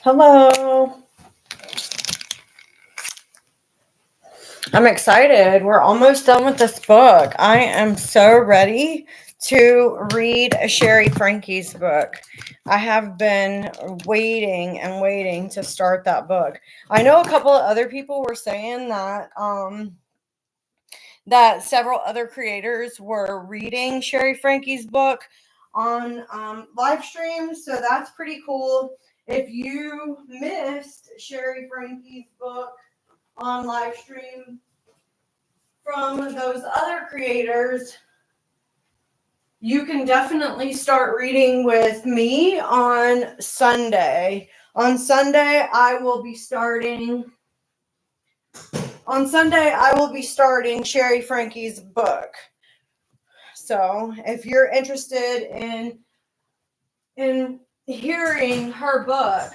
Hello. I'm excited. We're almost done with this book. I am so ready to read Sherry Frankie's book. I have been waiting and waiting to start that book. I know a couple of other people were saying that several other creators were reading Sherry Frankie's book on live streams, so that's pretty cool. If you missed Sherry Frankie's book on live stream from those other creators, you can definitely start reading with me on Sunday. On Sunday, I will be starting Sherry Frankie's book. So if you're interested in hearing her book,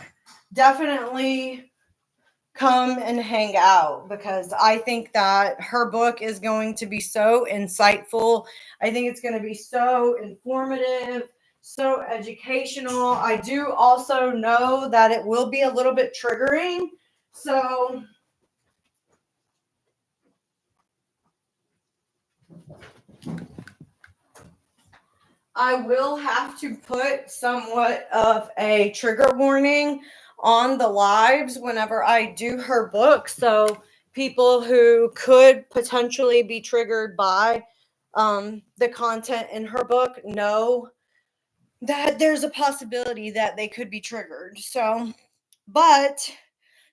definitely come and hang out, because I think that her book is going to be so insightful. I think it's going to be so informative, so educational. I do also know that it will be a little bit triggering. So I will have to put somewhat of a trigger warning on the lives whenever I do her book. So people who could potentially be triggered by the content in her book know that there's a possibility that they could be triggered. So, but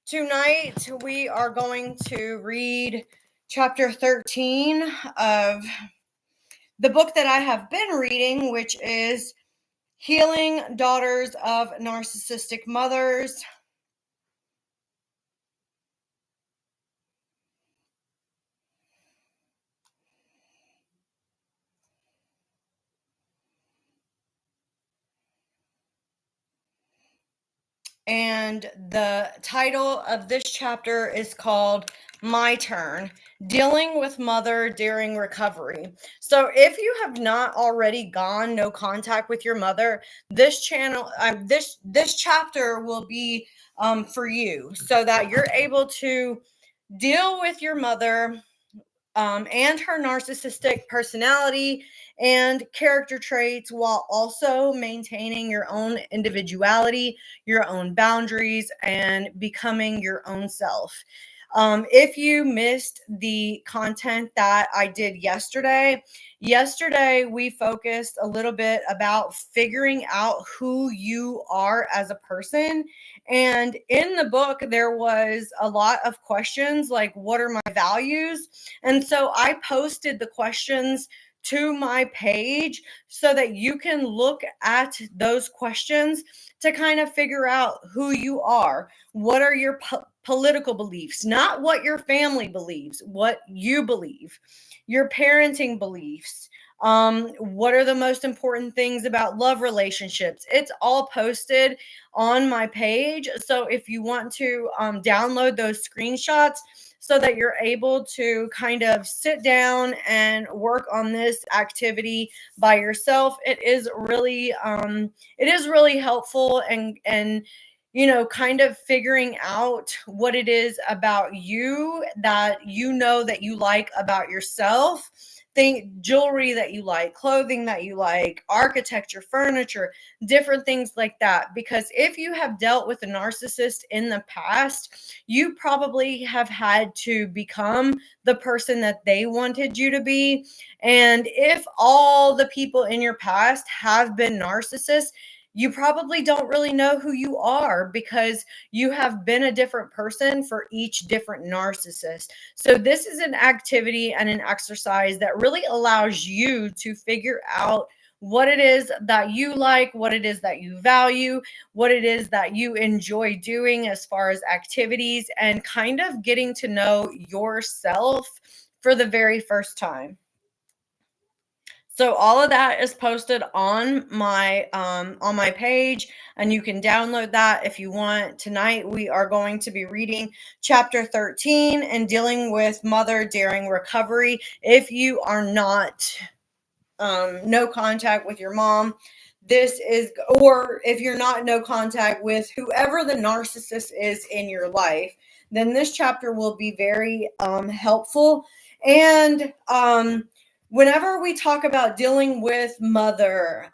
tonight we are going to read chapter 13 of the book that I have been reading, which is Healing Daughters of Narcissistic Mothers. And the title of this chapter is called My Turn, Dealing with Mother During Recovery. So if you have not already gone no contact with your mother, this channel, this chapter will be for you, so that you're able to deal with your mother and her narcissistic personality and character traits, while also maintaining your own individuality, your own boundaries, and becoming your own self. If you missed the content that I did yesterday we focused a little bit about figuring out who you are as a person. And in the book, there was a lot of questions like, what are my values? And so I posted the questions to my page so that you can look at those questions to kind of figure out who you are. What are your political beliefs? Not what your family believes, what you believe, your parenting beliefs. What are the most important things about love relationships? It's all posted on my page. So if you want to download those screenshots so that you're able to kind of sit down and work on this activity by yourself, it is really helpful, and kind of figuring out what it is about you that you know that you like about yourself. Think jewelry that you like, clothing that you like, architecture, furniture, different things like that. Because if you have dealt with a narcissist in the past, you probably have had to become the person that they wanted you to be. And if all the people in your past have been narcissists, you probably don't really know who you are, because you have been a different person for each different narcissist. So this is an activity and an exercise that really allows you to figure out what it is that you like, what it is that you value, what it is that you enjoy doing as far as activities, and kind of getting to know yourself for the very first time. So all of that is posted on my page, and you can download that if you want. Tonight we are going to be reading chapter 13 and dealing with mother during recovery. If you are not no contact with your mom, this is, or if you're not in no contact with whoever the narcissist is in your life, then this chapter will be very helpful. And whenever we talk about dealing with mother,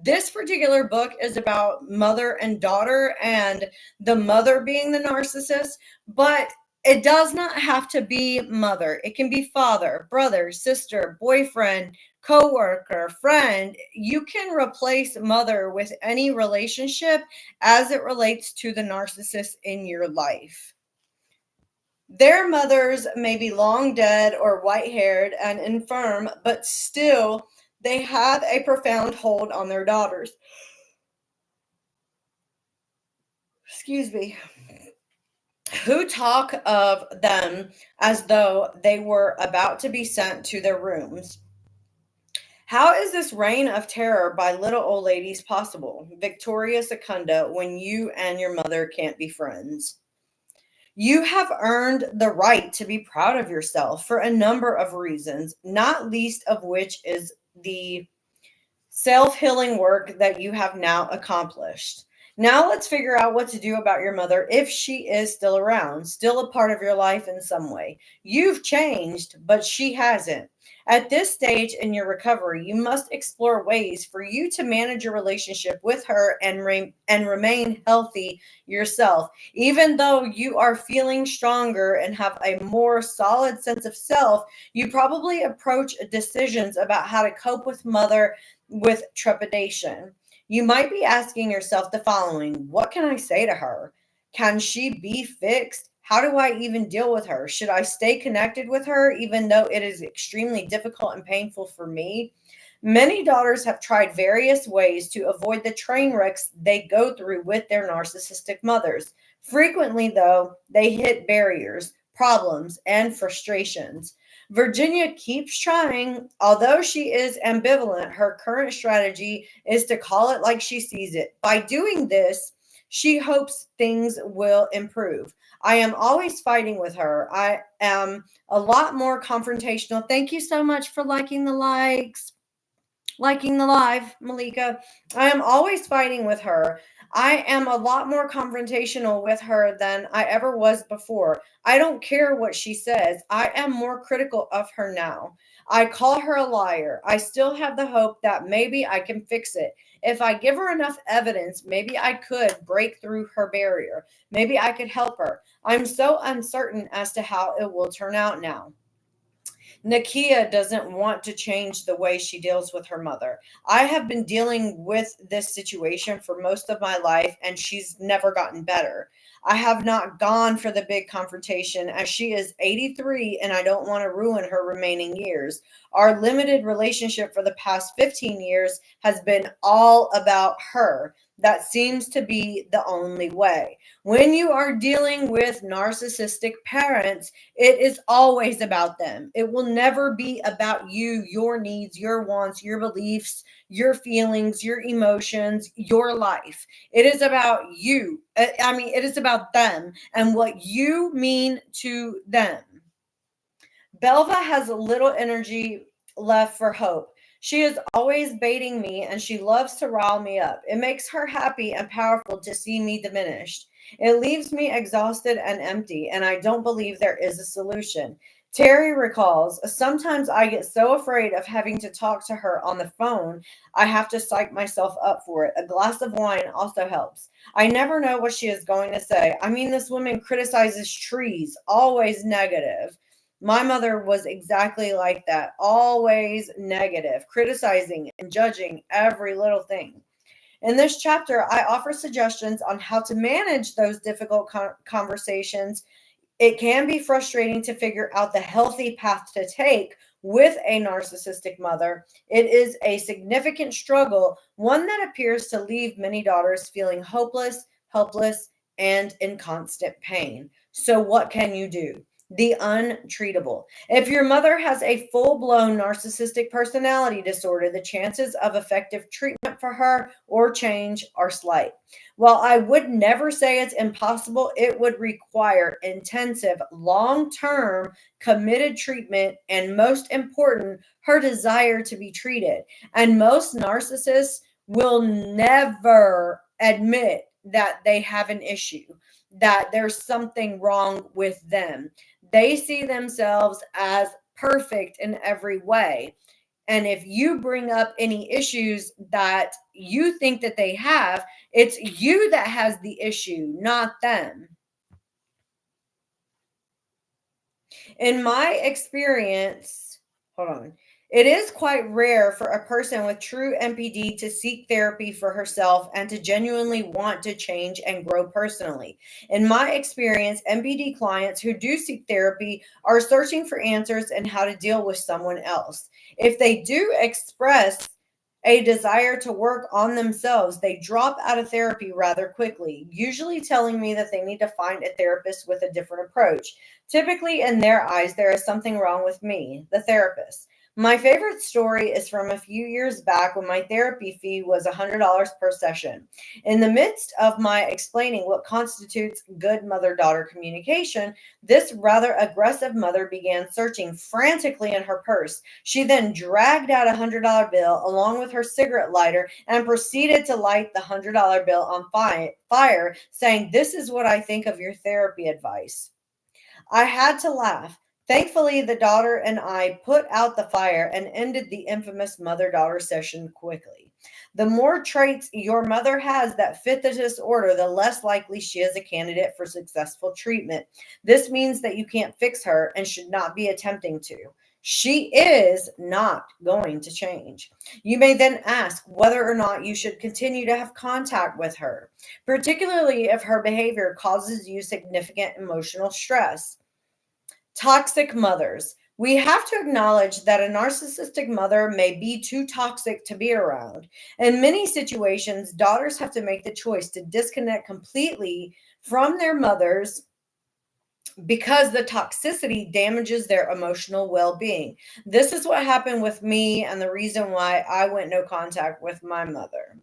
this particular book is about mother and daughter, and the mother being the narcissist, but it does not have to be mother. It can be father, brother, sister, boyfriend, coworker, friend. You can replace mother with any relationship as it relates to the narcissist in your life. Their mothers may be long dead or white haired and infirm, but still they have a profound hold on their daughters. Excuse me. Who talk of them as though they were about to be sent to their rooms. How is this reign of terror by little old ladies possible, Victoria Secunda, when you and your mother can't be friends? You have earned the right to be proud of yourself for a number of reasons, not least of which is the self-healing work that you have now accomplished. Now let's figure out what to do about your mother if she is still around, still a part of your life in some way. You've changed, but she hasn't. At this stage in your recovery, you must explore ways for you to manage your relationship with her and remain healthy yourself. Even though you are feeling stronger and have a more solid sense of self, you probably approach decisions about how to cope with mother with trepidation. You might be asking yourself the following: what can I say to her? Can she be fixed? How do I even deal with her? Should I stay connected with her even though it is extremely difficult and painful for me? Many daughters have tried various ways to avoid the train wrecks they go through with their narcissistic mothers. Frequently, though, they hit barriers, problems, and frustrations. Virginia keeps trying. Although she is ambivalent, her current strategy is to call it like she sees it. By doing this, she hopes things will improve. I am always fighting with her. I am a lot more confrontational. Thank you so much for liking the live, Malika. I am always fighting with her. I am a lot more confrontational with her than I ever was before. I don't care what she says. I am more critical of her now. I call her a liar. I still have the hope that maybe I can fix it. If I give her enough evidence, maybe I could break through her barrier. Maybe I could help her. I'm so uncertain as to how it will turn out now. Nakia doesn't want to change the way she deals with her mother. I have been dealing with this situation for most of my life, and she's never gotten better. I have not gone for the big confrontation as she is 83 and I don't want to ruin her remaining years. Our limited relationship for the past 15 years has been all about her. That seems to be the only way. When you are dealing with narcissistic parents, it is always about them. It will never be about you, your needs, your wants, your beliefs, your feelings, your emotions, your life. It is about you. I mean, it is about them and what you mean to them. Belva has a little energy left for hope. She is always baiting me and she loves to rile me up. It makes her happy and powerful to see me diminished. It leaves me exhausted and empty, and I don't believe there is a solution. Terry recalls, sometimes I get so afraid of having to talk to her on the phone, I have to psych myself up for it. A glass of wine also helps. I never know what she is going to say. I mean, this woman criticizes trees, always negative. My mother was exactly like that, always negative, criticizing and judging every little thing. In this chapter, I offer suggestions on how to manage those difficult conversations. It can be frustrating to figure out the healthy path to take with a narcissistic mother. It is a significant struggle, one that appears to leave many daughters feeling hopeless, helpless, and in constant pain. So, what can you do? The untreatable. If your mother has a full blown narcissistic personality disorder, the chances of effective treatment for her or change are slight. While I would never say it's impossible, it would require intensive, long term, committed treatment, and most important, her desire to be treated. And most narcissists will never admit that they have an issue, that there's something wrong with them. They see themselves as perfect in every way. And if you bring up any issues that you think that they have, it's you that has the issue, not them. In my experience, hold on. It is quite rare for a person with true MPD to seek therapy for herself and to genuinely want to change and grow personally. In my experience, MPD clients who do seek therapy are searching for answers and how to deal with someone else. If they do express a desire to work on themselves, they drop out of therapy rather quickly, usually telling me that they need to find a therapist with a different approach. Typically, in their eyes, there is something wrong with me, the therapist. My favorite story is from a few years back when my therapy fee was $100 per session. In the midst of my explaining what constitutes good mother daughter communication, this rather aggressive mother began searching frantically in her purse. She then dragged out a $100 bill along with her cigarette lighter and proceeded to light the $100 bill on fire, saying, "This is what I think of your therapy advice." I had to laugh. Thankfully, the daughter and I put out the fire and ended the infamous mother daughter session quickly. The more traits your mother has that fit the disorder, the less likely she is a candidate for successful treatment. This means that you can't fix her and should not be attempting to. She is not going to change. You may then ask whether or not you should continue to have contact with her, particularly if her behavior causes you significant emotional stress. Toxic mothers. We have to acknowledge that a narcissistic mother may be too toxic to be around. In many situations, daughters have to make the choice to disconnect completely from their mothers because the toxicity damages their emotional well being. This is what happened with me, and the reason why I went no contact with my mother.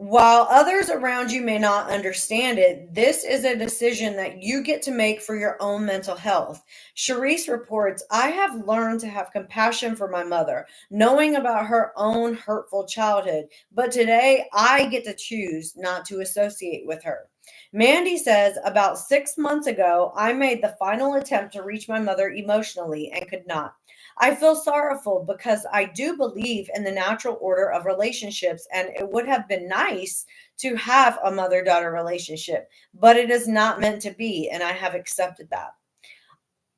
While others around you may not understand it, this is a decision that you get to make for your own mental health. Charisse reports, "I have learned to have compassion for my mother, knowing about her own hurtful childhood, but today I get to choose not to associate with her." Mandy says, "About 6 months ago, I made the final attempt to reach my mother emotionally and could not. I feel sorrowful because I do believe in the natural order of relationships, and it would have been nice to have a mother daughter relationship, but it is not meant to be, and I have accepted that.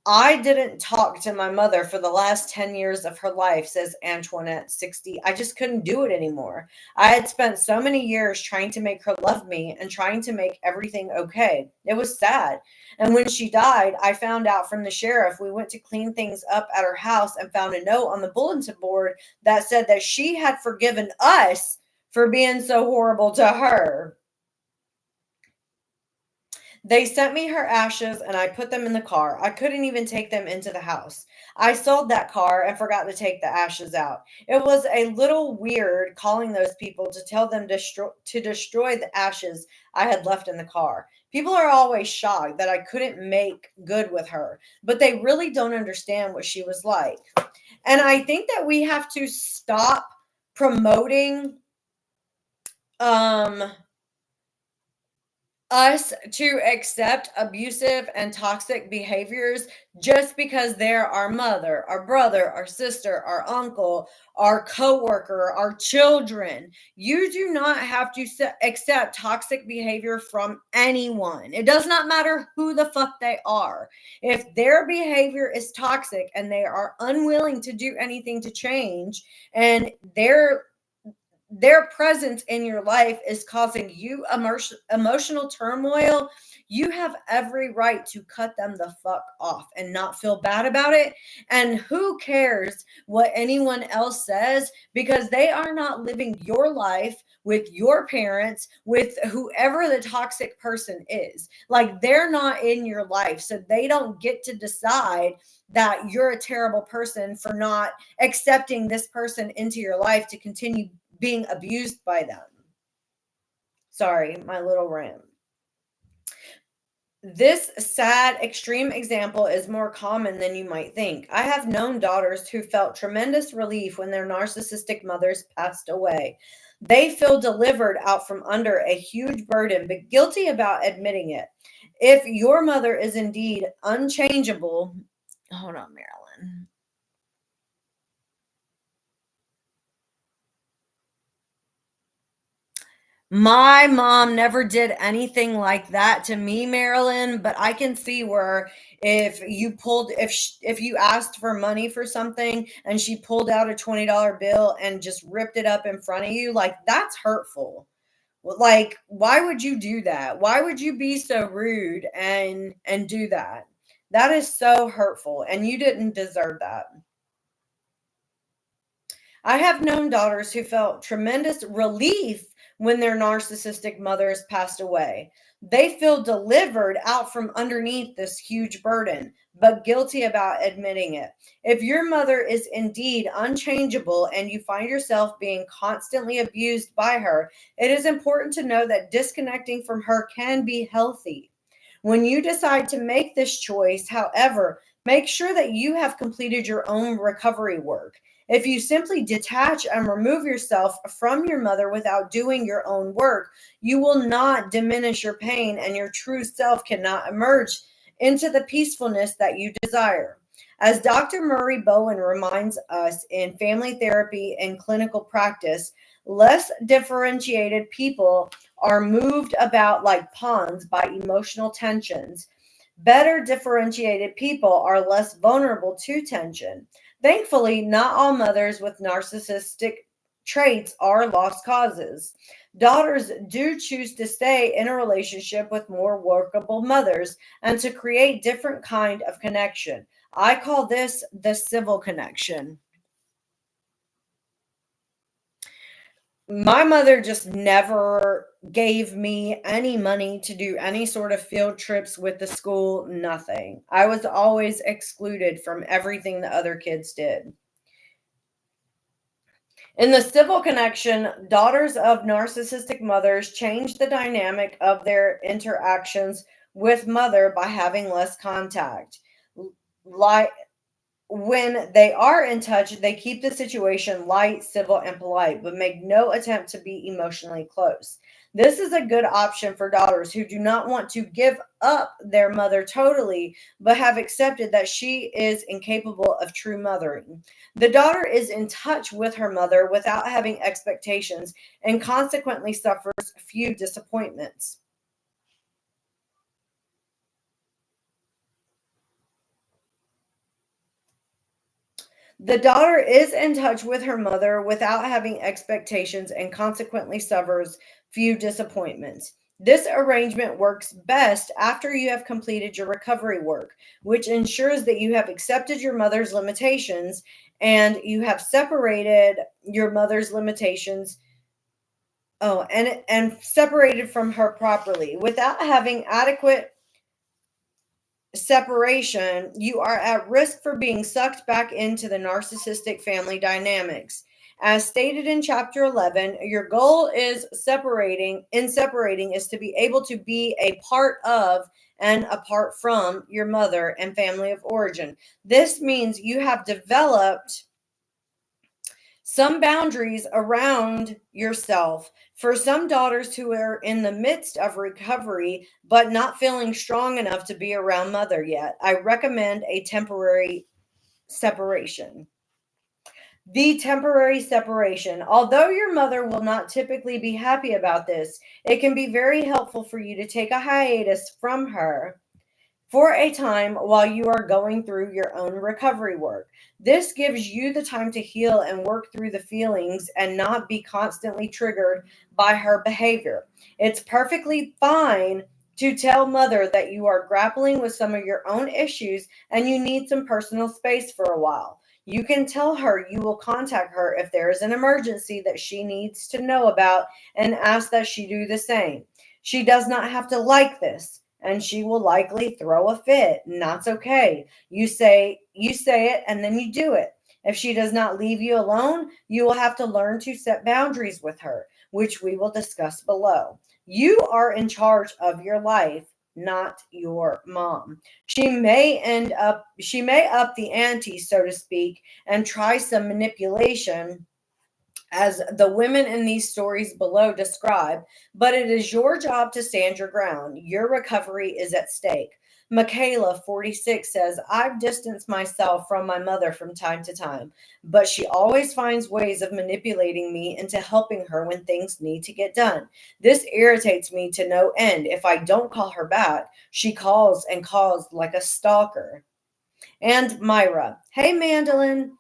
I didn't talk to my mother for the last 10 years of her life," says Antoinette, 60. "I just couldn't do it anymore. I had spent so many years trying to make her love me and trying to make everything okay. It was sad. And when she died, I found out from the sheriff. We went to clean things up at her house and found a note on the bulletin board that said that she had forgiven us for being so horrible to her. They sent me her ashes and I put them in the car. I couldn't even take them into the house. I sold that car and forgot to take the ashes out. It was a little weird calling those people to tell them to destroy the ashes I had left in the car. People are always shocked that I couldn't make good with her, but they really don't understand what she was like." And I think that we have to stop promoting um us to accept abusive and toxic behaviors just because they're our mother, our brother, our sister, our uncle, our coworker, our children. You do not have to accept toxic behavior from anyone. It does not matter who the fuck they are. If their behavior is toxic and they are unwilling to do anything to change, and their presence in your life is causing you emotional turmoil, you have every right to cut them the fuck off and not feel bad about it. And who cares what anyone else says, because they are not living your life with your parents, with whoever the toxic person is. Like, they're not in your life, so they don't get to decide that you're a terrible person for not accepting this person into your life to continue being abused by them. Sorry, my little rant. This sad, extreme example is more common than you might think. I have known daughters who felt tremendous relief when their narcissistic mothers passed away. They feel delivered out from under a huge burden, but guilty about admitting it. If your mother is indeed unchangeable, hold on, Marilyn. My mom never did anything like that to me, Marilyn, but I can see where if you asked for money for something and she pulled out a $20 bill and just ripped it up in front of you, like that's hurtful. Like, why would you do that? Why would you be so rude and do that? That is so hurtful and you didn't deserve that. I have known daughters who felt tremendous relief when their narcissistic mothers passed away. They feel delivered out from underneath this huge burden, but guilty about admitting it. If your mother is indeed unchangeable and you find yourself being constantly abused by her, it is important to know that disconnecting from her can be healthy. When you decide to make this choice, however, make sure that you have completed your own recovery work. If you simply detach and remove yourself from your mother without doing your own work, you will not diminish your pain and your true self cannot emerge into the peacefulness that you desire. As Dr. Murray Bowen reminds us in family therapy and clinical practice, less differentiated people are moved about like pawns by emotional tensions. Better differentiated people are less vulnerable to tension. Thankfully, not all mothers with narcissistic traits are lost causes. Daughters do choose to stay in a relationship with more workable mothers and to create different kind of connection. I call this the civil connection. My mother just never gave me any money to do any sort of field trips with the school, nothing. I was always excluded from everything the other kids did. In the civil connection, daughters of narcissistic mothers change the dynamic of their interactions with mother by having less contact. Like when they are in touch, they keep the situation light, civil, and polite, but make no attempt to be emotionally close. This is a good option for daughters who do not want to give up their mother totally, but have accepted that she is incapable of true mothering. The daughter is in touch with her mother without having expectations and consequently suffers few disappointments. The daughter is in touch with her mother without having expectations and consequently suffers few disappointments. This arrangement works best after you have completed your recovery work, which ensures that you have accepted your mother's limitations and you have separated your mother's limitations. And separated from her properly. Without having adequate separation, you are at risk for being sucked back into the narcissistic family dynamics. As stated in chapter 11, your goal separating is to be able to be a part of and apart from your mother and family of origin. This means you have developed some boundaries around yourself. For some daughters who are in the midst of recovery but not feeling strong enough to be around mother yet, I recommend a temporary separation. The temporary separation. Although your mother will not typically be happy about this, it can be very helpful for you to take a hiatus from her for a time while you are going through your own recovery work. This gives you the time to heal and work through the feelings and not be constantly triggered by her behavior. It's perfectly fine to tell mother that you are grappling with some of your own issues and you need some personal space for a while. You can tell her you will contact her if there is an emergency that she needs to know about and ask that she do the same. She does not have to like this, and she will likely throw a fit, and that's okay. You say it and then you do it. If she does not leave you alone, you will have to learn to set boundaries with her, which we will discuss below. You are in charge of your life, not your mom. She may up the ante, so to speak, and try some manipulation, as the women in these stories below describe, but it is your job to stand your ground. Your recovery is at stake. Michaela, 46, says, I've distanced myself from my mother from time to time, but she always finds ways of manipulating me into helping her when things need to get done. This irritates me to no end. If I don't call her back, she calls and calls like a stalker. And Myra, hey, Mandolin.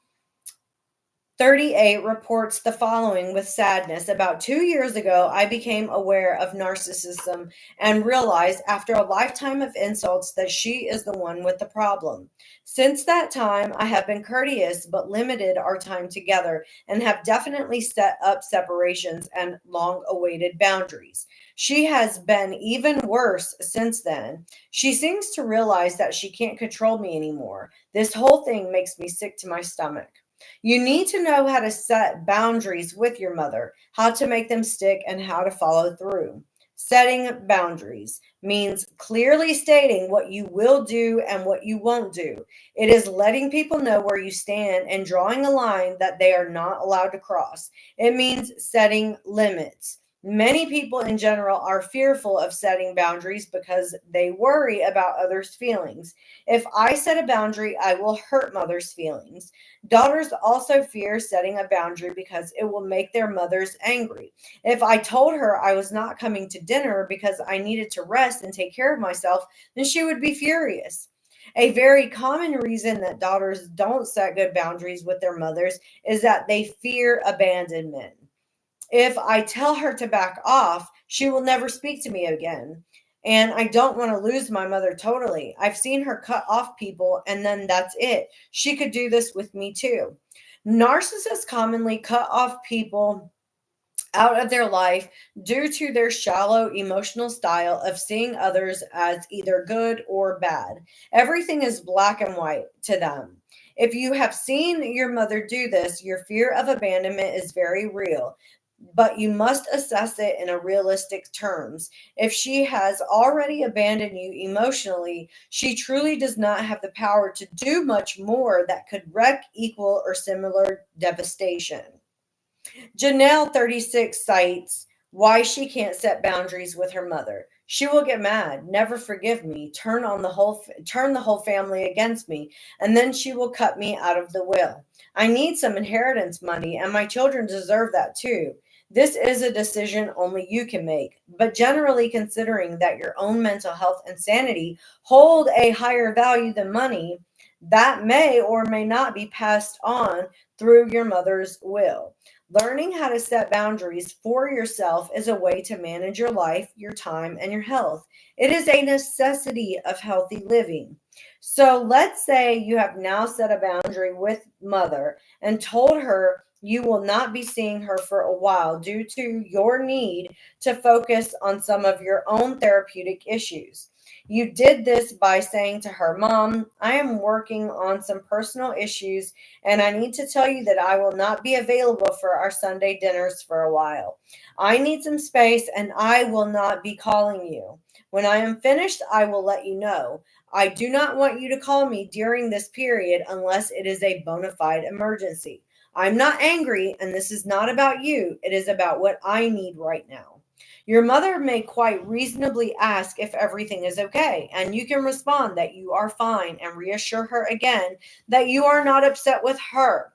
38 reports the following with sadness. About 2 years ago, I became aware of narcissism and realized after a lifetime of insults that she is the one with the problem. Since that time, I have been courteous but limited our time together and have definitely set up separations and long awaited boundaries. She has been even worse since then. She seems to realize that she can't control me anymore. This whole thing makes me sick to my stomach. You need to know how to set boundaries with your mother, how to make them stick, and how to follow through. Setting boundaries means clearly stating what you will do and what you won't do. It is letting people know where you stand and drawing a line that they are not allowed to cross. It means setting limits. Many people in general are fearful of setting boundaries because they worry about others' feelings. If I set a boundary, I will hurt mother's feelings. Daughters also fear setting a boundary because it will make their mothers angry. If I told her I was not coming to dinner because I needed to rest and take care of myself, then she would be furious. A very common reason that daughters don't set good boundaries with their mothers is that they fear abandonment. If I tell her to back off, she will never speak to me again. And I don't want to lose my mother totally. I've seen her cut off people and then that's it. She could do this with me too. Narcissists commonly cut off people out of their life due to their shallow emotional style of seeing others as either good or bad. Everything is black and white to them. If you have seen your mother do this, your fear of abandonment is very real, but you must assess it in a realistic terms. If she has already abandoned you emotionally, she truly does not have the power to do much more that could wreak equal or similar devastation. Janelle, 36, cites why she can't set boundaries with her mother. She will get mad, never forgive me, turn the whole family against me, and then she will cut me out of the will. I need some inheritance money, and my children deserve that too. This is a decision only you can make, but generally considering that your own mental health and sanity hold a higher value than money, that may or may not be passed on through your mother's will. Learning how to set boundaries for yourself is a way to manage your life, your time, and your health. It is a necessity of healthy living. So let's say you have now set a boundary with mother and told her you will not be seeing her for a while due to your need to focus on some of your own therapeutic issues. You did this by saying to her, Mom, I am working on some personal issues and I need to tell you that I will not be available for our Sunday dinners for a while. I need some space and I will not be calling you. When I am finished, I will let you know. I do not want you to call me during this period unless it is a bona fide emergency. I'm not angry, and this is not about you. It is about what I need right now. Your mother may quite reasonably ask if everything is okay, and you can respond that you are fine and reassure her again that you are not upset with her.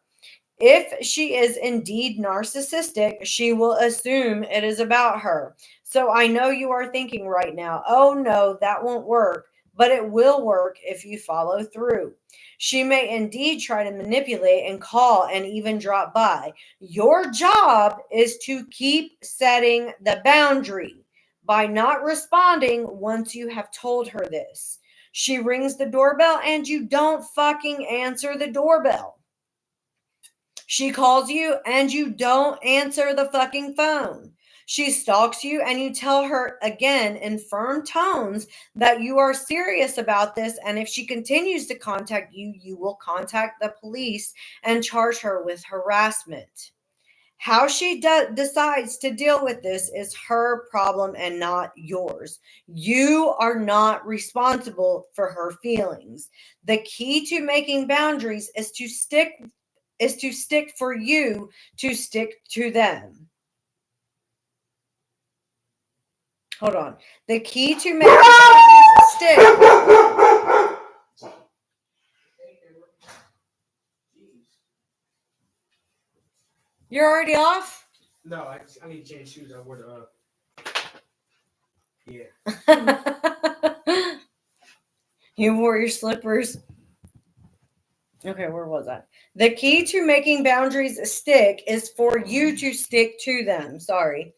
If she is indeed narcissistic, she will assume it is about her. So I know you are thinking right now, oh no, that won't work, but it will work if you follow through. She may indeed try to manipulate and call and even drop by. Your job is to keep setting the boundary by not responding once you have told her this. She rings the doorbell and you don't fucking answer the doorbell. She calls you and you don't answer the fucking phone. She stalks you and you tell her again in firm tones that you are serious about this. And if she continues to contact you, you will contact the police and charge her with harassment. How she decides to deal with this is her problem and not yours. You are not responsible for her feelings. The key to making boundaries is to stick for you to stick to them. Hold on. The key to making boundaries stick. You're already off? No, I need to change shoes. I wore the yeah. You wore your slippers. Okay, where was I? The key to making boundaries stick is for you to stick to them. Sorry.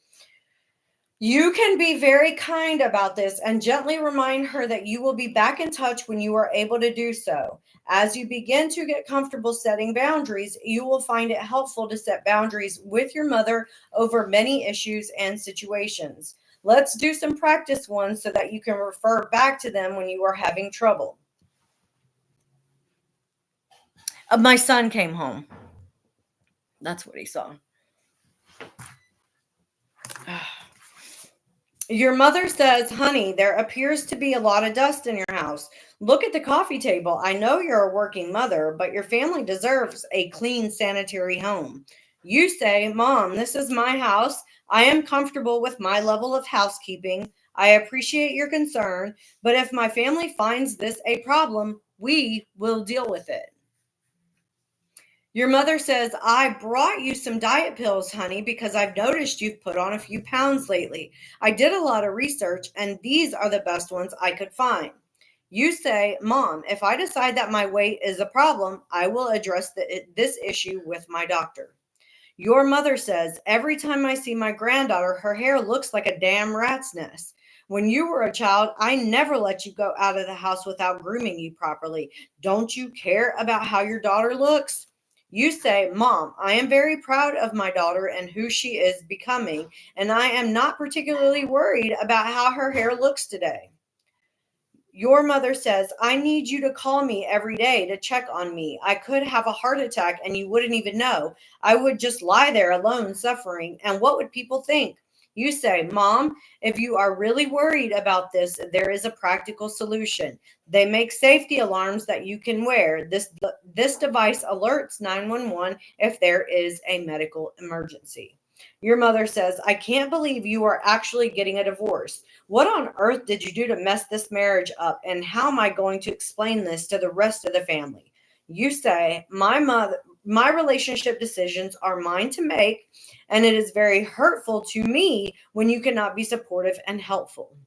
You can be very kind about this and gently remind her that you will be back in touch when you are able to do so. As you begin to get comfortable setting boundaries, you will find it helpful to set boundaries with your mother over many issues and situations. Let's do some practice ones so that you can refer back to them when you are having trouble. My son came home. That's what he saw. Your mother says, honey, there appears to be a lot of dust in your house. Look at the coffee table. I know you're a working mother, but your family deserves a clean, sanitary home. You say, Mom, this is my house. I am comfortable with my level of housekeeping. I appreciate your concern, but if my family finds this a problem, we will deal with it. Your mother says, I brought you some diet pills, honey, because I've noticed you've put on a few pounds lately. I did a lot of research, and these are the best ones I could find. You say, Mom, if I decide that my weight is a problem, I will address this issue with my doctor. Your mother says, every time I see my granddaughter, her hair looks like a damn rat's nest. When you were a child, I never let you go out of the house without grooming you properly. Don't you care about how your daughter looks? You say, Mom, I am very proud of my daughter and who she is becoming, and I am not particularly worried about how her hair looks today. Your mother says, I need you to call me every day to check on me. I could have a heart attack and you wouldn't even know. I would just lie there alone suffering. And what would people think? You say, Mom, if you are really worried about this, there is a practical solution. They make safety alarms that you can wear. This device alerts 911 if there is a medical emergency. Your mother says, I can't believe you are actually getting a divorce. What on earth did you do to mess this marriage up? And how am I going to explain this to the rest of the family? You say, my relationship decisions are mine to make, and it is very hurtful to me when you cannot be supportive and helpful.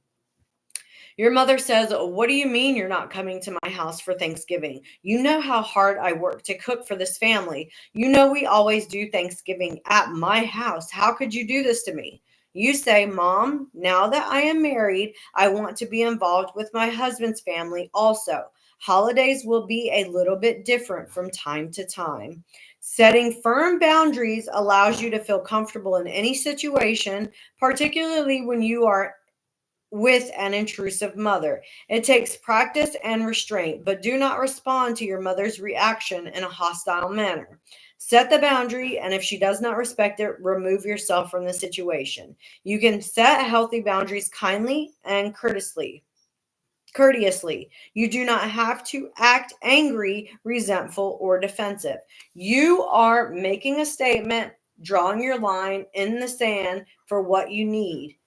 Your mother says, what do you mean you're not coming to my house for Thanksgiving? You know how hard I work to cook for this family. You know we always do Thanksgiving at my house. How could you do this to me? You say, Mom, now that I am married, I want to be involved with my husband's family also. Holidays will be a little bit different from time to time. Setting firm boundaries allows you to feel comfortable in any situation, particularly when you are with an intrusive mother. It takes practice and restraint, but do not respond to your mother's reaction in a hostile manner. Set the boundary, and if she does not respect it, remove yourself from the situation. You can set healthy boundaries kindly and courteously. You do not have to act angry, resentful, or defensive. You are making a statement, drawing your line in the sand for what you need,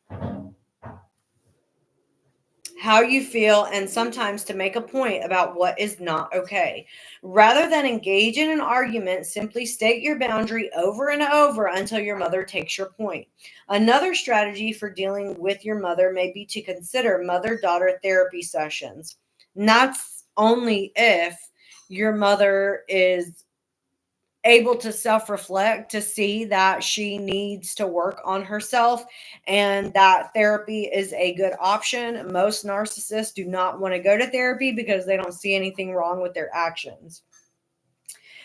how you feel, and sometimes to make a point about what is not okay. Rather than engage in an argument, simply state your boundary over and over until your mother takes your point. Another strategy for dealing with your mother may be to consider mother-daughter therapy sessions. And that's only if your mother is able to self-reflect to see that she needs to work on herself and that therapy is a good option. Most narcissists do not want to go to therapy because they don't see anything wrong with their actions.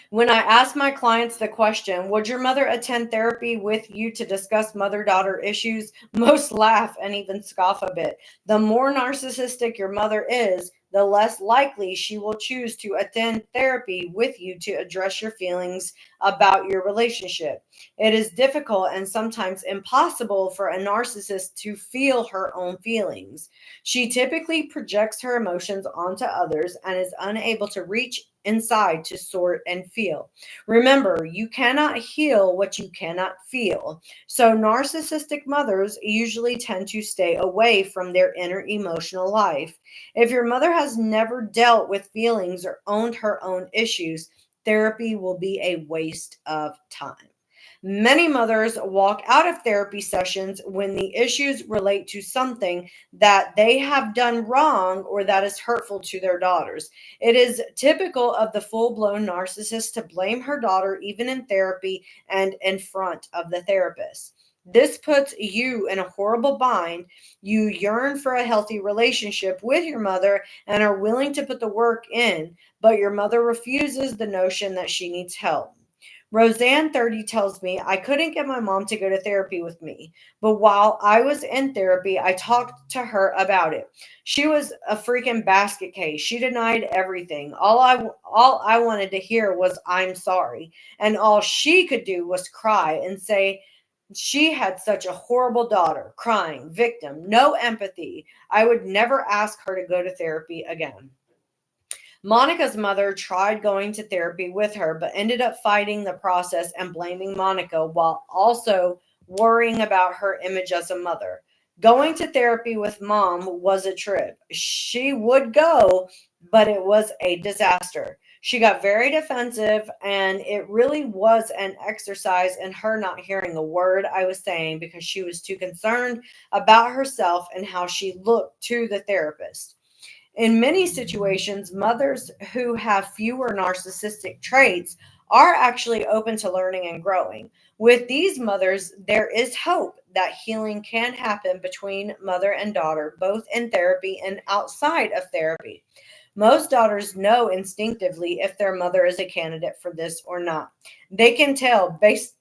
When I ask my clients the question, would your mother attend therapy with you to discuss mother-daughter issues? Most laugh and even scoff a bit. The more narcissistic your mother is, the less likely she will choose to attend therapy with you to address your feelings about your relationship. It is difficult and sometimes impossible for a narcissist to feel her own feelings. She typically projects her emotions onto others and is unable to reach inside to sort and feel. Remember, you cannot heal what you cannot feel. So, narcissistic mothers usually tend to stay away from their inner emotional life. If your mother has never dealt with feelings or owned her own issues, therapy will be a waste of time. Many mothers walk out of therapy sessions when the issues relate to something that they have done wrong or that is hurtful to their daughters. It is typical of the full blown narcissist to blame her daughter even in therapy and in front of the therapist. This puts you in a horrible bind. You yearn for a healthy relationship with your mother and are willing to put the work in, but your mother refuses the notion that she needs help. Roseanne 30 tells me I couldn't get my mom to go to therapy with me, but while I was in therapy, I talked to her about it. She was a freaking basket case. She denied everything. All I wanted to hear was I'm sorry, and all she could do was cry and say she had such a horrible daughter, crying, victim, no empathy. I would never ask her to go to therapy again. Monica's mother tried going to therapy with her, but ended up fighting the process and blaming Monica while also worrying about her image as a mother. Going to therapy with mom was a trip. She would go, but it was a disaster. She got very defensive, and it really was an exercise in her not hearing a word I was saying because she was too concerned about herself and how she looked to the therapist. In many situations, mothers who have fewer narcissistic traits are actually open to learning and growing. With these mothers, there is hope that healing can happen between mother and daughter, both in therapy and outside of therapy. Most daughters know instinctively if their mother is a candidate for this or not. They can tell based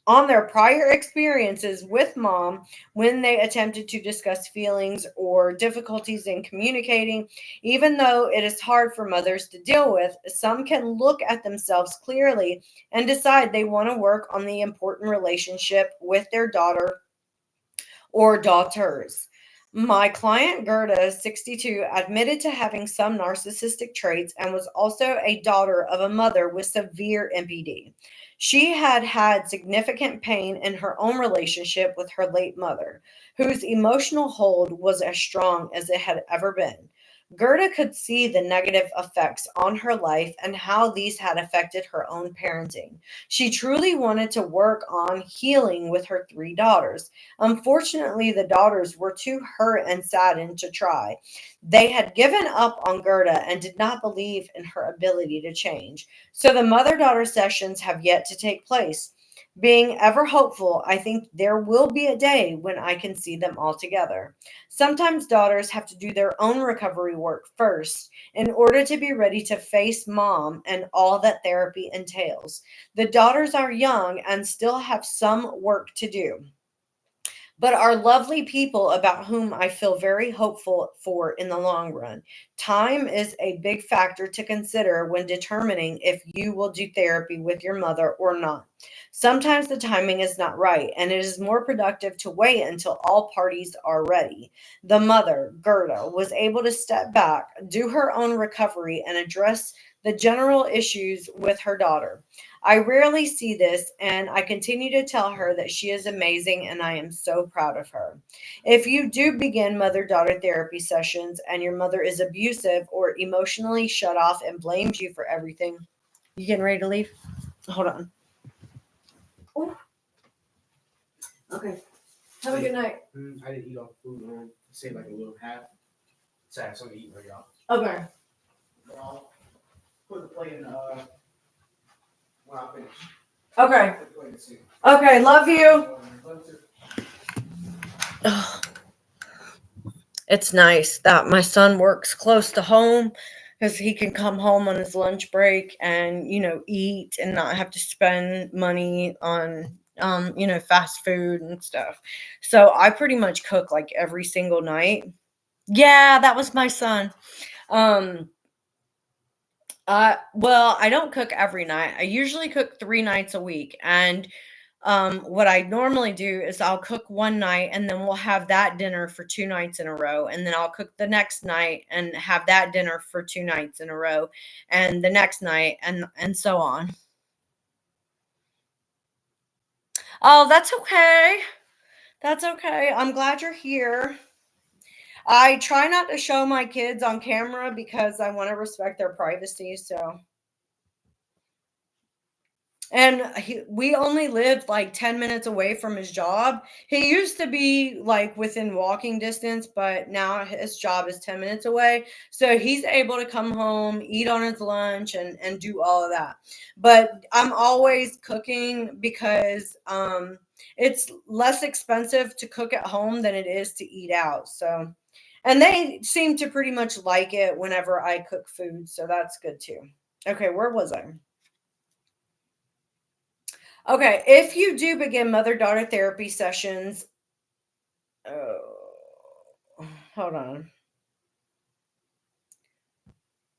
on their prior experiences with mom when they attempted to discuss feelings or difficulties in communicating. Even though it is hard for mothers to deal with, some can look at themselves clearly and decide they want to work on the important relationship with their daughter or daughters. My client Gerda, 62, admitted to having some narcissistic traits and was also a daughter of a mother with severe MPD. She had had significant pain in her own relationship with her late mother, whose emotional hold was as strong as it had ever been. Gerda could see the negative effects on her life and how these had affected her own parenting. She truly wanted to work on healing with her three daughters. Unfortunately, the daughters were too hurt and saddened to try. They had given up on Gerda and did not believe in her ability to change. So the mother daughter sessions have yet to take place. Being ever hopeful, I think there will be a day when I can see them all together. Sometimes daughters have to do their own recovery work first in order to be ready to face mom and all that therapy entails. The daughters are young and still have some work to do, but are lovely people about whom I feel very hopeful for in the long run. Time is a big factor to consider when determining if you will do therapy with your mother or not. Sometimes the timing is not right, and it is more productive to wait until all parties are ready. The mother, Gerda, was able to step back, do her own recovery, and address the general issues with her daughter. I rarely see this, and I continue to tell her that she is amazing and I am so proud of her. If you do begin mother daughter therapy sessions and your mother is abusive or emotionally shut off and blames you for everything, you getting ready to leave? Hold on. Ooh. Okay. Have a good night. I didn't eat all the food, man. Saved like a little half. So I have something to eat right now. Okay. I'll put the plate in when I finish. Okay. Put the plate in soon. Okay. Love you. It's nice that my son works close to home because he can come home on his lunch break and, eat and not have to spend money on, fast food and stuff. So I pretty much cook like every single night. Yeah, that was my son. Um, well, I don't cook every night. I usually cook 3 nights a week. And what I normally do is I'll cook one night and then we'll have that dinner for 2 nights in a row. And then I'll cook the next night and have that dinner for 2 nights in a row and the next night and so on. Oh, that's okay. That's okay. I'm glad you're here. I try not to show my kids on camera because I want to respect their privacy. So, and we only lived like 10 minutes away from his job. He used to be like within walking distance, but now his job is 10 minutes away. So he's able to come home, eat on his lunch, and do all of that. But I'm always cooking because it's less expensive to cook at home than it is to eat out. So, and they seem to pretty much like it whenever I cook food. So that's good too. Okay, where was I? Okay, if you do begin mother-daughter therapy sessions, hold on.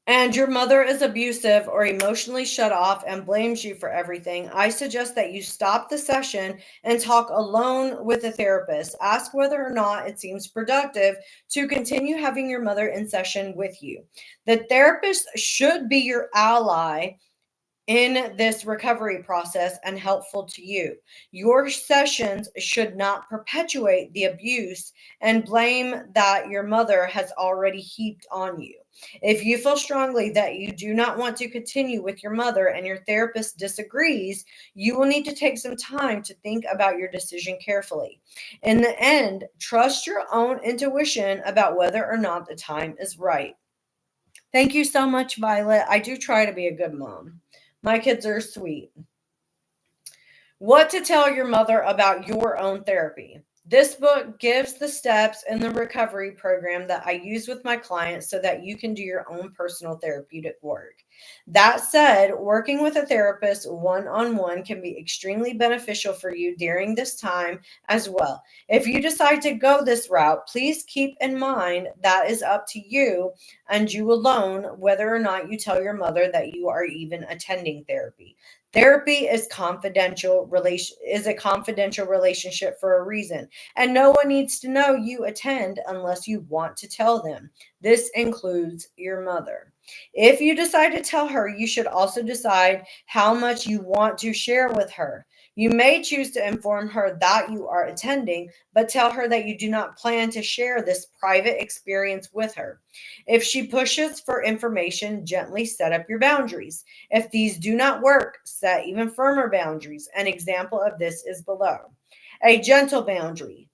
And your mother is abusive or emotionally shut off and blames you for everything, I suggest that you stop the session and talk alone with a therapist. Ask whether or not it seems productive to continue having your mother in session with you. The therapist should be your ally in this recovery process and helpful to you. Your sessions should not perpetuate the abuse and blame that your mother has already heaped on you. If you feel strongly that you do not want to continue with your mother and your therapist disagrees, you will need to take some time to think about your decision carefully. In the end, trust your own intuition about whether or not the time is right. Thank you so much, Violet. I do try to be a good mom. My kids are sweet. What to tell your mother about your own therapy. This book gives the steps in the recovery program that I use with my clients so that you can do your own personal therapeutic work. That said, working with a therapist one on one can be extremely beneficial for you during this time as well. If you decide to go this route, please keep in mind that is up to you and you alone whether or not you tell your mother that you are even attending therapy. Therapy is a confidential relationship for a reason, and no one needs to know you attend unless you want to tell them. This includes your mother. If you decide to tell her, you should also decide how much you want to share with her. You may choose to inform her that you are attending, but tell her that you do not plan to share this private experience with her. If she pushes for information, gently set up your boundaries. If these do not work, set even firmer boundaries. An example of this is below. A gentle boundary.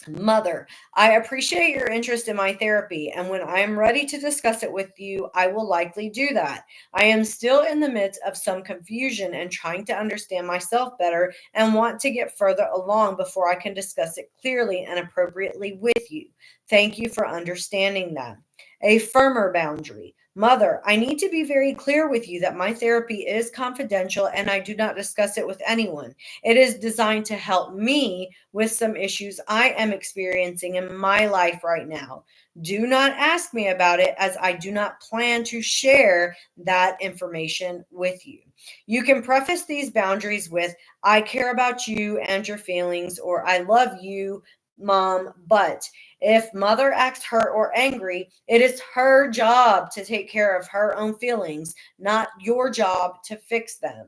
Mother, I appreciate your interest in my therapy, and when I am ready to discuss it with you, I will likely do that. I am still in the midst of some confusion and trying to understand myself better and want to get further along before I can discuss it clearly and appropriately with you. Thank you for understanding that. A firmer boundary. Mother, I need to be very clear with you that my therapy is confidential and I do not discuss it with anyone. It is designed to help me with some issues I am experiencing in my life right now. Do not ask me about it as I do not plan to share that information with you. You can preface these boundaries with, I care about you and your feelings, or I love you, mom, but if mother acts hurt or angry, it is her job to take care of her own feelings, not your job to fix them.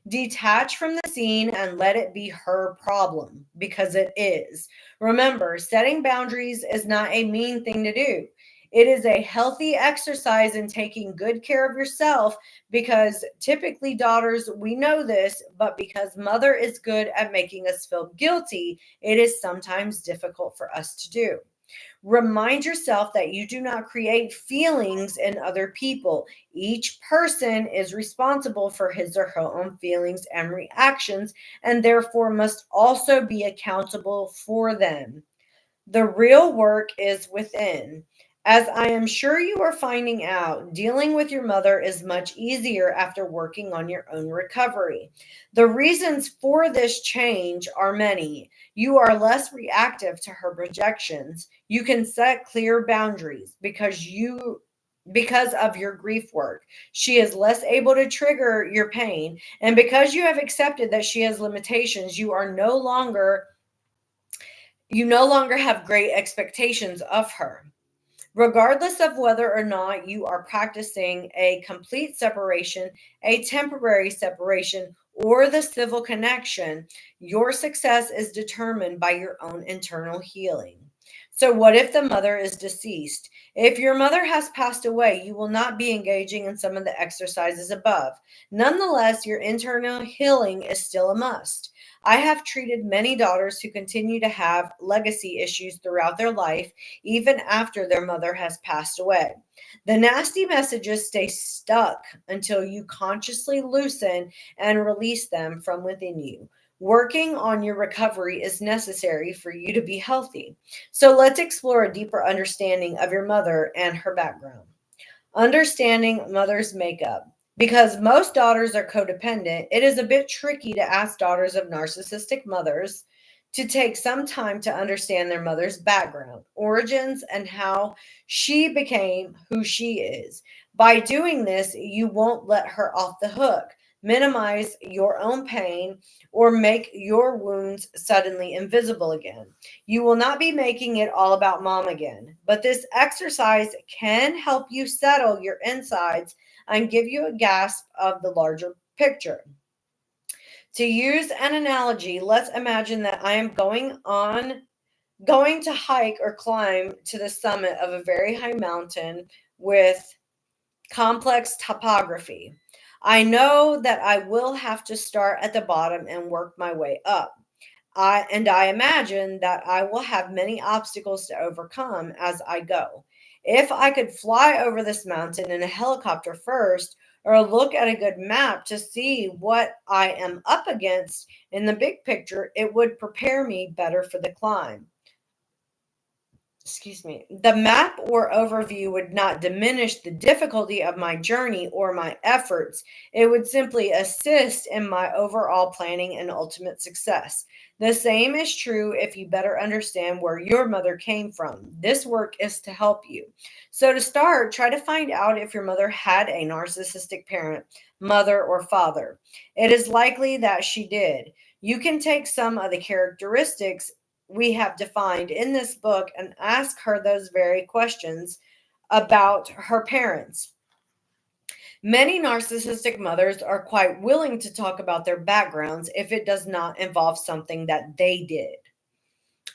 Detach from the scene and let it be her problem because it is. Remember, setting boundaries is not a mean thing to do. It is a healthy exercise in taking good care of yourself because typically, daughters, we know this, but because mother is good at making us feel guilty, it is sometimes difficult for us to do. Remind yourself that you do not create feelings in other people. Each person is responsible for his or her own feelings and reactions, and therefore must also be accountable for them. The real work is within. As I am sure you are finding out, dealing with your mother is much easier after working on your own recovery. The reasons for this change are many. You are less reactive to her projections. You can set clear boundaries because of your grief work. She is less able to trigger your pain, and because you have accepted that she has limitations, you no longer have great expectations of her. Regardless of whether or not you are practicing a complete separation, a temporary separation, or the civil connection, your success is determined by your own internal healing. So, what if the mother is deceased? If your mother has passed away, you will not be engaging in some of the exercises above. Nonetheless, your internal healing is still a must. I have treated many daughters who continue to have legacy issues throughout their life even after their mother has passed away. The nasty messages stay stuck until you consciously loosen and release them from within you. Working on your recovery is necessary for you to be healthy. So let's explore a deeper understanding of your mother and her background. Understanding mother's makeup. Because most daughters are codependent, it is a bit tricky to ask daughters of narcissistic mothers to take some time to understand their mother's background, origins, and how she became who she is. By doing this, you won't let her off the hook, minimize your own pain, or make your wounds suddenly invisible again. You will not be making it all about mom again, but this exercise can help you settle your insides and give you a grasp of the larger picture. To use an analogy, let's imagine that I am going to hike or climb to the summit of a very high mountain with complex topography. I know that I will have to start at the bottom and work my way up. I imagine that I will have many obstacles to overcome as I go. If I could fly over this mountain in a helicopter first, or look at a good map to see what I am up against in the big picture, it would prepare me better for the climb. Excuse me. The map or overview would not diminish the difficulty of my journey or my efforts. It would simply assist in my overall planning and ultimate success. The same is true if you better understand where your mother came from. This work is to help you. So, to start, try to find out if your mother had a narcissistic parent, mother, or father. It is likely that she did. You can take some of the characteristics we have defined in this book and ask her those very questions about her parents. Many narcissistic mothers are quite willing to talk about their backgrounds if it does not involve something that they did.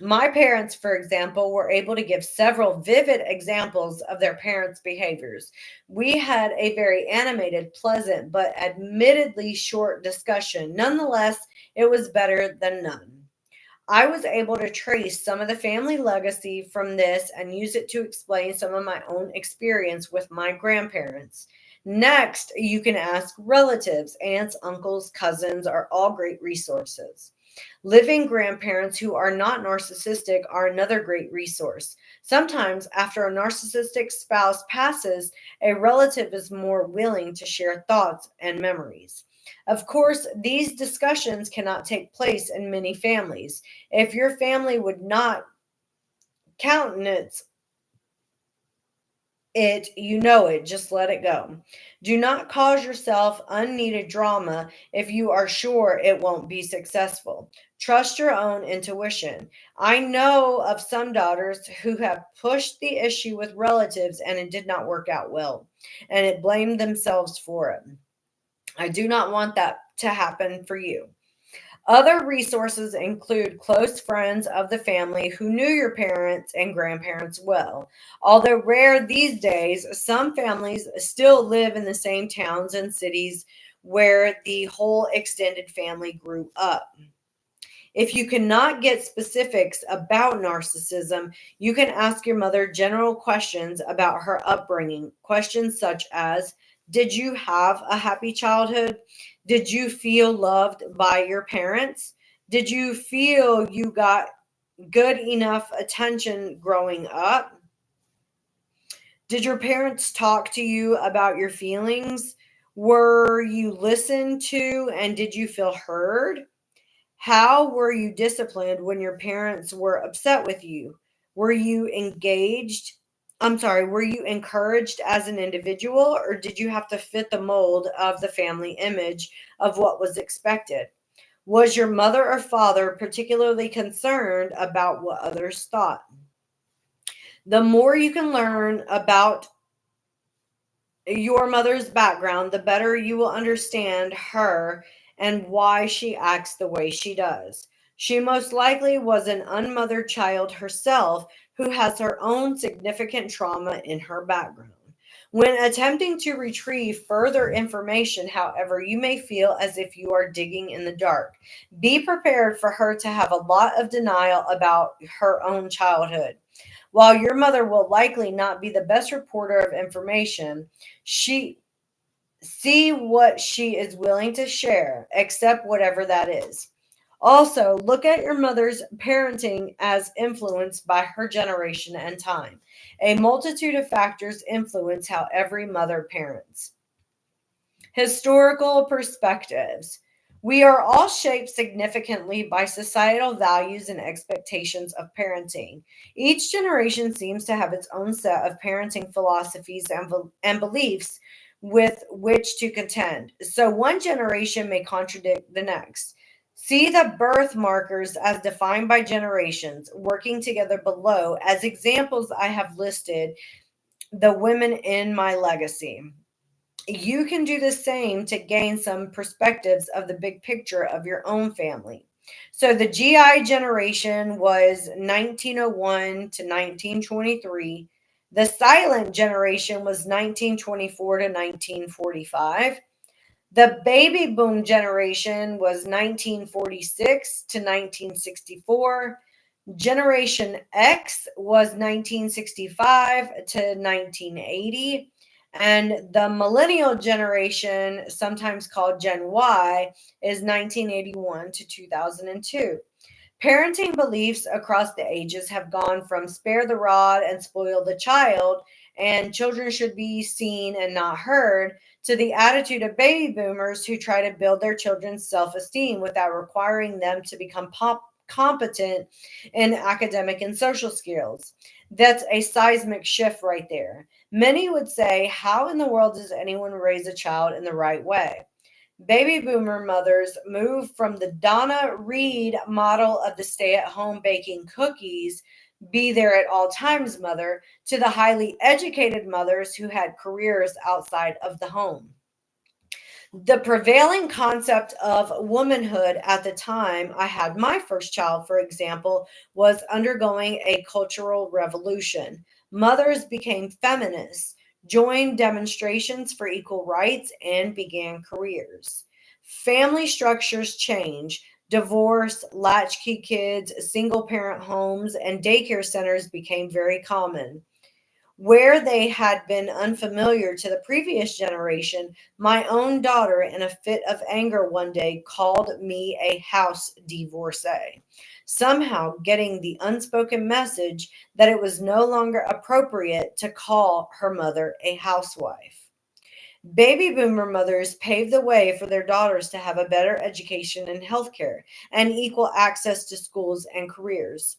My parents, for example, were able to give several vivid examples of their parents' behaviors. We had a very animated, pleasant, but admittedly short discussion. Nonetheless, it was better than none. I was able to trace some of the family legacy from this and use it to explain some of my own experience with my grandparents. Next, you can ask relatives, aunts, uncles, cousins are all great resources. Living grandparents who are not narcissistic are another great resource. Sometimes, after a narcissistic spouse passes, a relative is more willing to share thoughts and memories. Of course, these discussions cannot take place in many families. If your family would not countenance it, you know it, just let it go. Do not cause yourself unneeded drama if you are sure it won't be successful. Trust your own intuition. I know of some daughters who have pushed the issue with relatives and it did not work out well, and it blamed themselves for it. I do not want that to happen for you. Other resources include close friends of the family who knew your parents and grandparents well. Although rare these days, some families still live in the same towns and cities where the whole extended family grew up. If you cannot get specifics about narcissism, you can ask your mother general questions about her upbringing. Questions such as, did you have a happy childhood? Did you feel loved by your parents? Did you feel you got good enough attention growing up? Did your parents talk to you about your feelings? Were you listened to and did you feel heard? How were you disciplined when your parents were upset with you? Were you engaged? Were you encouraged as an individual, or did you have to fit the mold of the family image of what was expected? Was your mother or father particularly concerned about what others thought? The more you can learn about your mother's background, the better you will understand her and why she acts the way she does. She most likely was an unmothered child herself who has her own significant trauma in her background. When attempting to retrieve further information, however, you may feel as if you are digging in the dark. Be prepared for her to have a lot of denial about her own childhood. While your mother will likely not be the best reporter of information, she see what she is willing to share, accept whatever that is. Also, look at your mother's parenting as influenced by her generation and time. A multitude of factors influence how every mother parents. Historical perspectives. We are all shaped significantly by societal values and expectations of parenting. Each generation seems to have its own set of parenting philosophies and beliefs with which to contend. So one generation may contradict the next. See the birth markers as defined by generations working together below as examples I have listed the women in my legacy. You can do the same to gain some perspectives of the big picture of your own family. So the GI generation was 1901 to 1923. The silent generation was 1924 to 1945. The baby boom generation was 1946 to 1964. Generation X was 1965 to 1980. And the millennial generation, sometimes called Gen Y, is 1981 to 2002. Parenting beliefs across the ages have gone from spare the rod and spoil the child, and children should be seen and not heard, to the attitude of baby boomers who try to build their children's self esteem without requiring them to become competent in academic and social skills. That's a seismic shift right there. Many would say, how in the world does anyone raise a child in the right way? Baby boomer mothers moved from the Donna Reed model of the stay at home baking cookies, be there at all times mother, to the highly educated mothers who had careers outside of the home. The prevailing concept of womanhood at the time I had my first child, for example, was undergoing a cultural revolution. Mothers became feminists, joined demonstrations for equal rights, and began careers. Family structures changed. Divorce, latchkey kids, single parent homes, and daycare centers became very common. Where they had been unfamiliar to the previous generation, my own daughter, in a fit of anger one day, called me a house divorcee, somehow getting the unspoken message that it was no longer appropriate to call her mother a housewife. Baby boomer mothers paved the way for their daughters to have a better education and healthcare and equal access to schools and careers.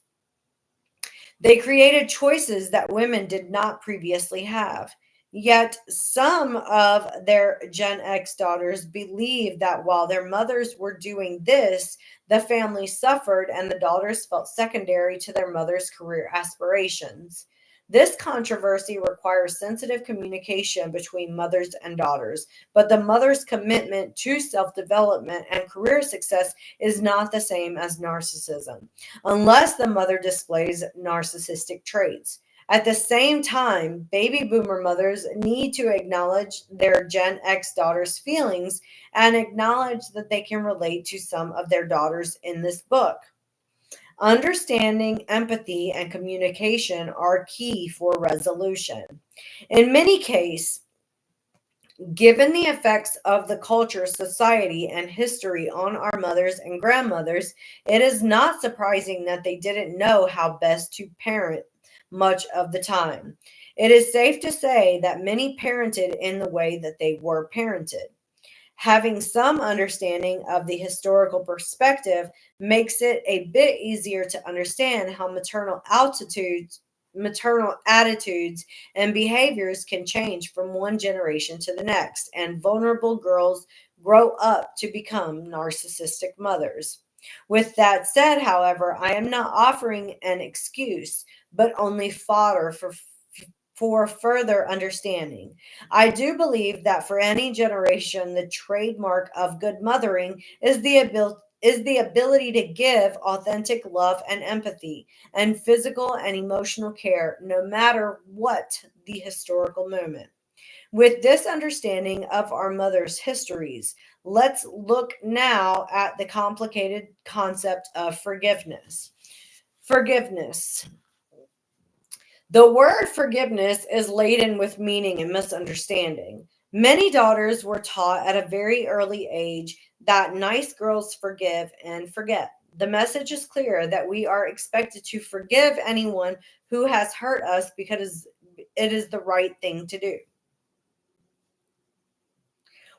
They created choices that women did not previously have. Yet some of their Gen X daughters believe that while their mothers were doing this, the family suffered and the daughters felt secondary to their mother's career aspirations. This controversy requires sensitive communication between mothers and daughters, but the mother's commitment to self development and career success is not the same as narcissism unless the mother displays narcissistic traits. At the same time, baby boomer mothers need to acknowledge their Gen X daughters' feelings and acknowledge that they can relate to some of their daughters in this book. Understanding, empathy, and communication are key for resolution. In many cases, given the effects of the culture, society, and history on our mothers and grandmothers, it is not surprising that they didn't know how best to parent much of the time. It is safe to say that many parented in the way that they were parented. Having some understanding of the historical perspective makes it a bit easier to understand how maternal attitudes and behaviors can change from one generation to the next, and vulnerable girls grow up to become narcissistic mothers. With that said, however, I am not offering an excuse, but only fodder for further understanding. I do believe that for any generation, the trademark of good mothering is the ability to give authentic love and empathy and physical and emotional care, no matter what the historical moment. With this understanding of our mother's histories, let's look now at the complicated concept of forgiveness. Forgiveness. The word forgiveness is laden with meaning and misunderstanding. Many daughters were taught at a very early age that nice girls forgive and forget. The message is clear that we are expected to forgive anyone who has hurt us because it is the right thing to do.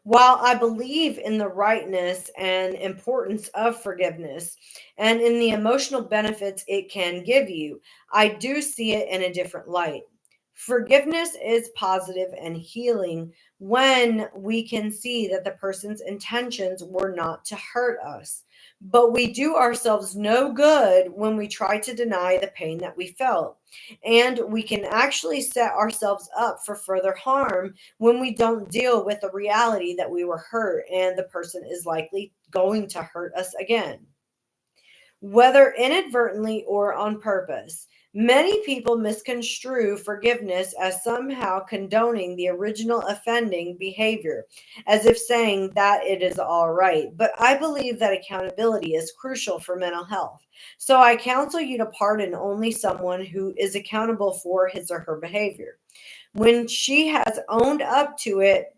While I believe in the rightness and importance of forgiveness and in the emotional benefits it can give you, I do see it in a different light. Forgiveness is positive and healing when we can see that the person's intentions were not to hurt us. But we do ourselves no good when we try to deny the pain that we felt. And we can actually set ourselves up for further harm when we don't deal with the reality that we were hurt and the person is likely going to hurt us again, whether inadvertently or on purpose. Many people misconstrue forgiveness as somehow condoning the original offending behavior, as if saying that it is all right. But I believe that accountability is crucial for mental health. So I counsel you to pardon only someone who is accountable for his or her behavior. When she has owned up to it,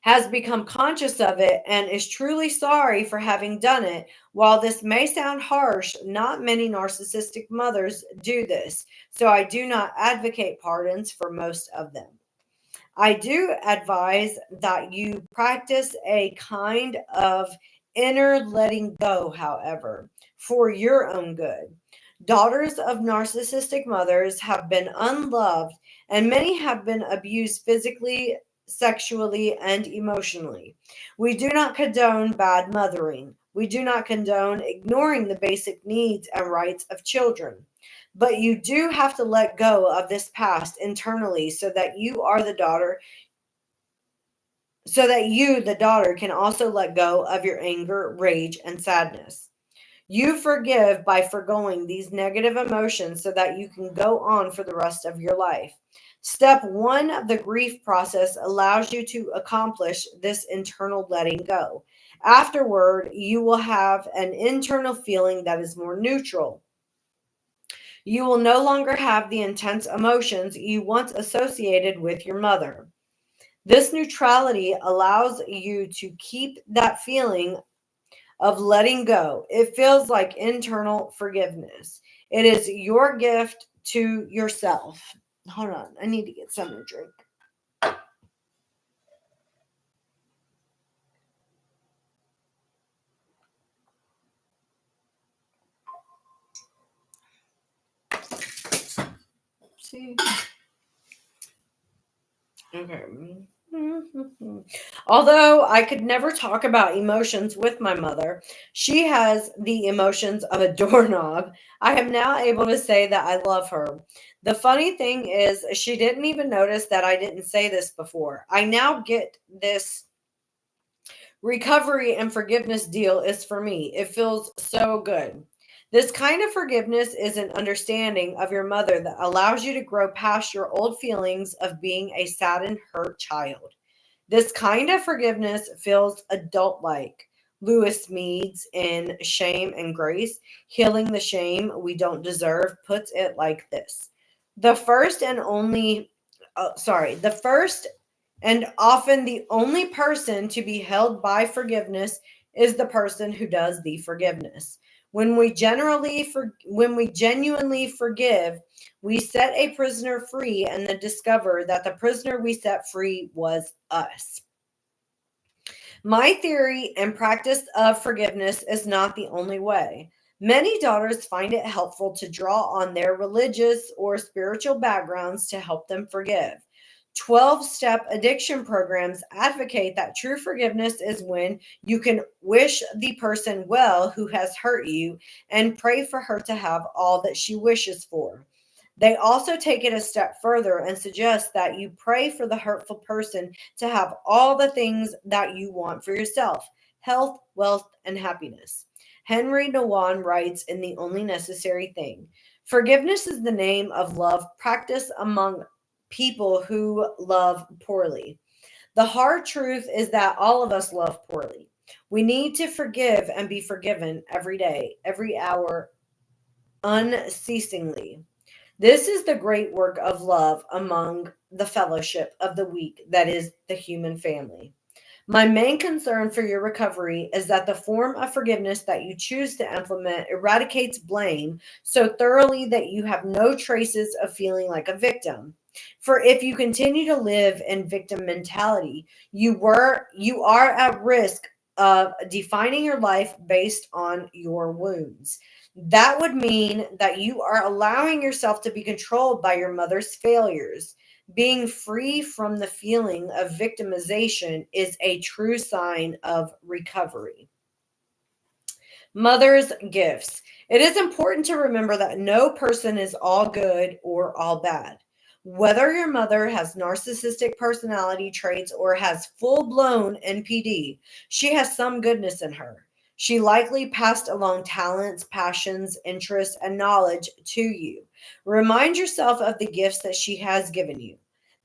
has become conscious of it, and is truly sorry for having done it. While this may sound harsh, not many narcissistic mothers do this, so I do not advocate pardons for most of them. I do advise that you practice a kind of inner letting go, however, for your own good. Daughters of narcissistic mothers have been unloved, and many have been abused physically, sexually, and emotionally. We do not condone bad mothering. We do not condone ignoring the basic needs and rights of children. But you do have to let go of this past internally so that you, the daughter, can also let go of your anger, rage, and sadness. You forgive by forgoing these negative emotions so that you can go on for the rest of your life. Step one of the grief process allows you to accomplish this internal letting go. Afterward, you will have an internal feeling that is more neutral. You will no longer have the intense emotions you once associated with your mother. This neutrality allows you to keep that feeling of letting go. It feels like internal forgiveness. It is your gift to yourself. Hold on, I need to get something to drink. See? Okay. Although I could never talk about emotions with my mother, she has the emotions of a doorknob. I am now able to say that I love her. The funny thing is, she didn't even notice that I didn't say this before. I now get this recovery and forgiveness deal is for me. It feels so good. This kind of forgiveness is an understanding of your mother that allows you to grow past your old feelings of being a saddened, hurt child. This kind of forgiveness feels adult like. Lewis Meads in Shame and Grace, Healing the Shame We Don't Deserve, puts it like this. The first and only, the first and often the only person to be held by forgiveness is the person who does the forgiveness. When we genuinely forgive, we set a prisoner free and then discover that the prisoner we set free was us. My theory and practice of forgiveness is not the only way. Many daughters find it helpful to draw on their religious or spiritual backgrounds to help them forgive. 12-step addiction programs advocate that true forgiveness is when you can wish the person well who has hurt you and pray for her to have all that she wishes for. They also take it a step further and suggest that you pray for the hurtful person to have all the things that you want for yourself: health, wealth, and happiness. Henry Nouwen writes in The Only Necessary Thing, forgiveness is the name of love practiced among people who love poorly. The hard truth is that all of us love poorly. We need to forgive and be forgiven every day, every hour, unceasingly. This is the great work of love among the fellowship of the weak, that is, the human family. My main concern for your recovery is that the form of forgiveness that you choose to implement eradicates blame so thoroughly that you have no traces of feeling like a victim. For if you continue to live in victim mentality, you are at risk of defining your life based on your wounds. That would mean that you are allowing yourself to be controlled by your mother's failures. Being free from the feeling of victimization is a true sign of recovery. Mother's gifts. It is important to remember that no person is all good or all bad. Whether your mother has narcissistic personality traits or has full blown NPD, she has some goodness in her. She likely passed along talents, passions, interests, and knowledge to you. Remind yourself of the gifts that she has given you.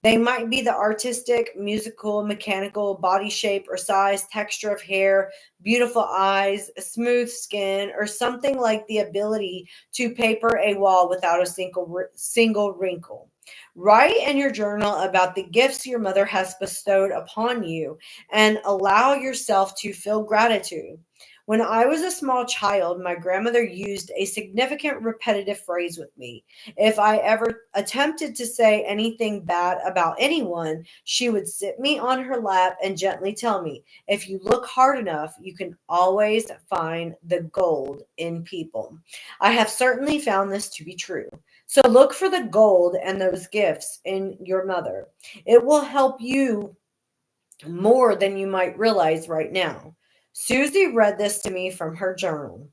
They might be the artistic, musical, mechanical, body shape or size, texture of hair, beautiful eyes, smooth skin, or something like the ability to paper a wall without a single wrinkle. Write in your journal about the gifts your mother has bestowed upon you and allow yourself to feel gratitude. When I was a small child, my grandmother used a significant repetitive phrase with me. If I ever attempted to say anything bad about anyone, she would sit me on her lap and gently tell me, if you look hard enough, you can always find the gold in people. I have certainly found this to be true. So look for the gold and those gifts in your mother. It will help you more than you might realize right now. Susie read this to me from her journal.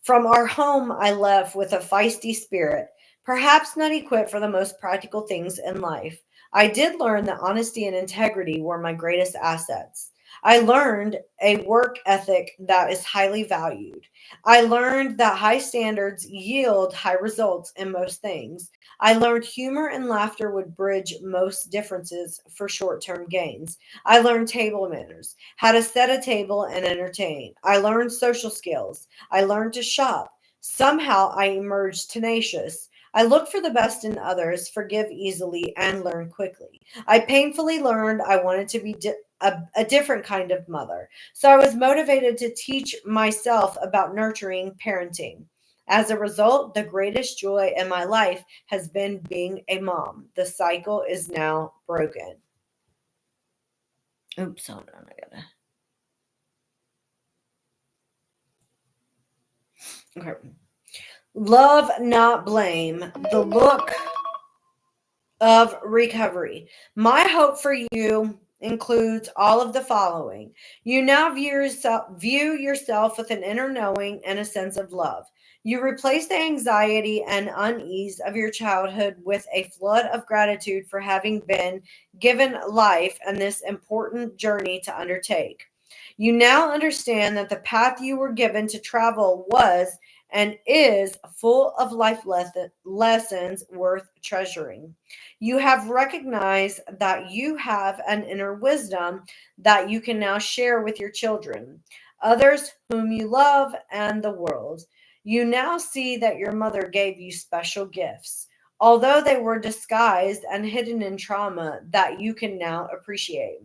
From our home, I left with a feisty spirit, perhaps not equipped for the most practical things in life. I did learn that honesty and integrity were my greatest assets. I learned a work ethic that is highly valued. I learned that high standards yield high results in most things. I learned humor and laughter would bridge most differences for short term gains. I learned table manners, how to set a table and entertain. I learned social skills. I learned to shop. Somehow I emerged tenacious. I look for the best in others, forgive easily, and learn quickly. I painfully learned I wanted to be a different kind of mother. So I was motivated to teach myself about nurturing parenting. As a result, the greatest joy in my life has been being a mom. The cycle is now broken. Oops, hold on. Okay. Love, not blame. The look of recovery. My hope for you includes all of the following. You now view yourself with an inner knowing and a sense of love. You replace the anxiety and unease of your childhood with a flood of gratitude for having been given life and this important journey to undertake. You now understand that the path you were given to travel was and is full of life lessons worth treasuring. You have recognized that you have an inner wisdom that you can now share with your children, others whom you love, and the world. You now see that your mother gave you special gifts, although they were disguised and hidden in trauma that you can now appreciate.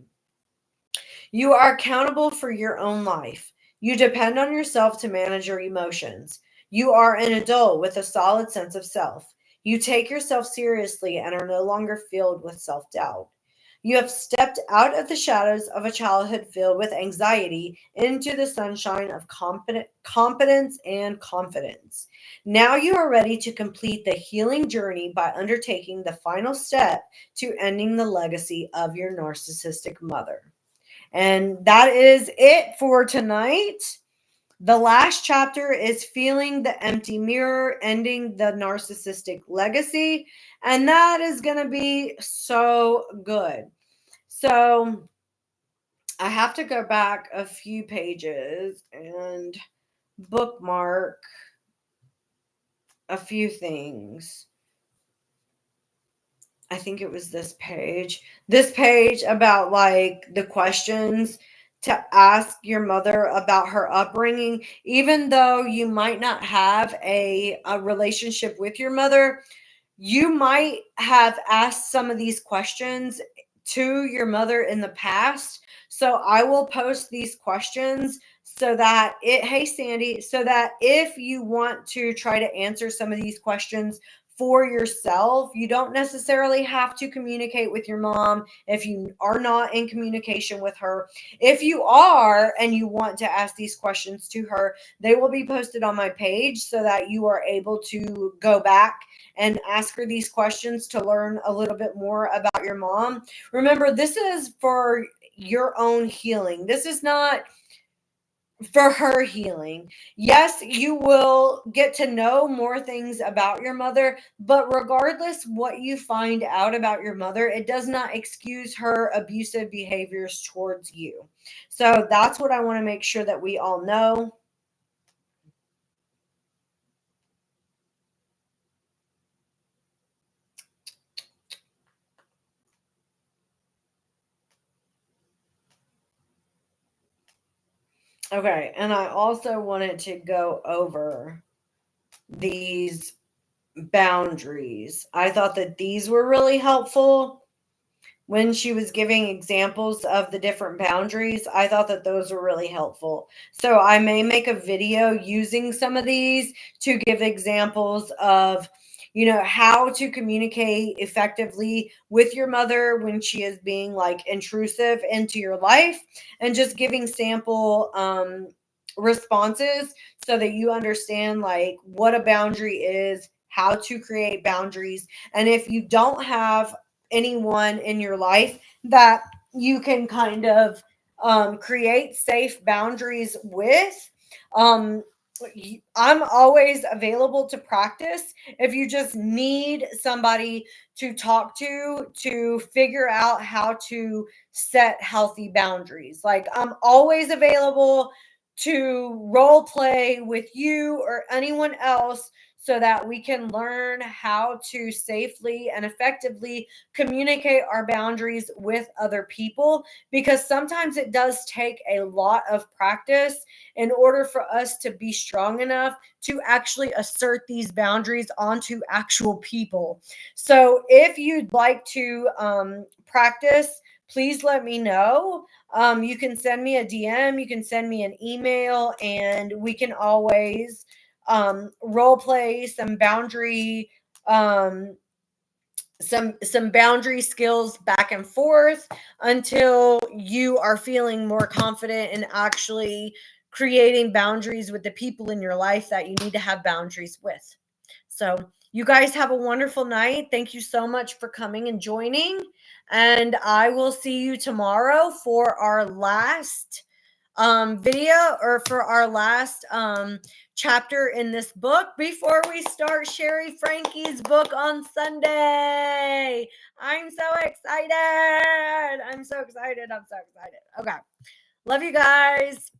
You are accountable for your own life. You depend on yourself to manage your emotions. You are an adult with a solid sense of self. You take yourself seriously and are no longer filled with self doubt. You have stepped out of the shadows of a childhood filled with anxiety into the sunshine of competence and confidence. Now you are ready to complete the healing journey by undertaking the final step to ending the legacy of your narcissistic mother. And that is it for tonight. The last chapter is Feeling the Empty Mirror, Ending the Narcissistic Legacy. And that is going to be so good. So I have to go back a few pages and bookmark a few things. I think it was this page. This page about like the questions to ask your mother about her upbringing, even though you might not have a relationship with your mother, you might have asked some of these questions to your mother in the past. So I will post these questions so that hey Sandy, so that if you want to try to answer some of these questions for yourself, you don't necessarily have to communicate with your mom if you are not in communication with her. If you are and you want to ask these questions to her, they will be posted on my page so that you are able to go back and ask her these questions to learn a little bit more about your mom. Remember, this is for your own healing. This is not for her healing. Yes, you will get to know more things about your mother, but regardless what you find out about your mother, it does not excuse her abusive behaviors towards you. So that's what I want to make sure that we all know. Okay, and I also wanted to go over these boundaries. I thought that these were really helpful when she was giving examples of the different boundaries. I thought that those were really helpful. So I may make a video using some of these to give examples of, how to communicate effectively with your mother when she is being like intrusive into your life, and just giving sample responses so that you understand like what a boundary is, how to create boundaries. And if you don't have anyone in your life that you can kind of create safe boundaries with, um, I'm always available to practice if you just need somebody to talk to figure out how to set healthy boundaries. Like, I'm always available to role play with you or anyone else so that we can learn how to safely and effectively communicate our boundaries with other people, because sometimes it does take a lot of practice in order for us to be strong enough to actually assert these boundaries onto actual people. So if you'd like to practice, please let me know. You can send me a DM, you can send me an email, and we can always role play some boundary some boundary skills back and forth until you are feeling more confident in actually creating boundaries with the people in your life that you need to have boundaries with. So you guys have a wonderful night. Thank you so much for coming and joining, and I will see you tomorrow for our last video, or for our last chapter in this book before we start Sherry Frankie's book on Sunday. I'm so excited. I'm so excited. Okay. Love you guys.